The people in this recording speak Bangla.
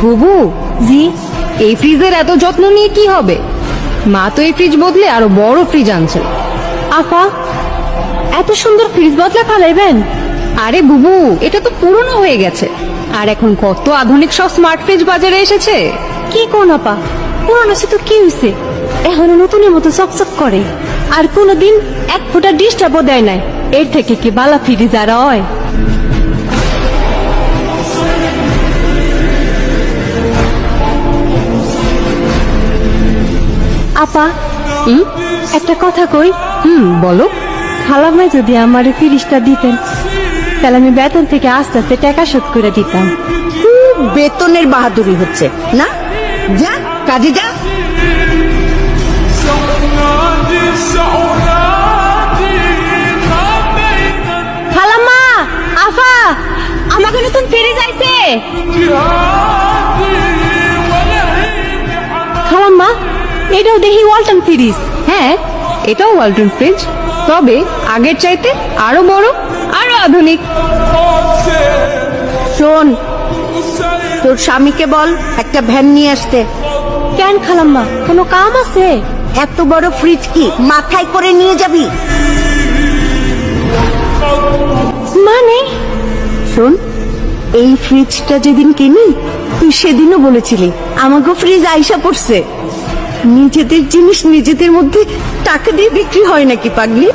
বুবু, জি। এই ফ্রিজের এত যত্ন নিয়ে কি হবে? মা তো এই ফ্রিজ বদলে আরো বড় ফ্রিজ আনছে। আপা, এত সুন্দর ফ্রিজ বদলা ফালাইবেন? আরে বুবু, এটা তো পুরনো হয়ে গেছে, আর এখন কত আধুনিক সব স্মার্ট ফ্রিজ বাজারে এসেছে। কি কোন আপা, পুরানো সে তো কি হয়েছে, এখনো নতুনের মতো চকচক করে, আর কোনোদিন এক ফোঁটা ডিস্টার্বও দেয় নাই। এর থেকে কি বালা ফ্রিজ আর হয়? আপা, একটা কথা কই। বলো। খালামাই যদি আমার ফ্রিজটা দিতেন, তাহলে আমি বেতন থেকে আস্তে আস্তে টাকা শোধ করে দিতাম। খুব বেতনের বাহাদুরি হচ্ছে না, যা কাজে যা। খালাম্মা, আফা, আমাকে নতুন ফ্রিজ আইছে। খালাম্মা, এটাও দেখি ওয়ালটন ফ্রিজ। হ্যাঁ, এটাও ওয়ালটন ফ্রিজ, তবে আগের চাইতে আরো বড়, আরো আধুনিক। শোন, তোর স্বামীকে বল একটা ভ্যান নিয়ে আসতে। কেন খালাম্মা, কোনো কাম আছে? এত বড় ফ্রিজ কি মাথায় করে নিয়ে যাবি? মানে? শোন, এই ফ্রিজটা যেদিন কিনি তুই সেদিনও বলেছিলি আমাকে ফ্রিজ আইসা পড়ছে। নিজেদের জিনিস নিজেদের মধ্যে টাকা দিয়ে বিক্রি হয় নাকি পাগলি?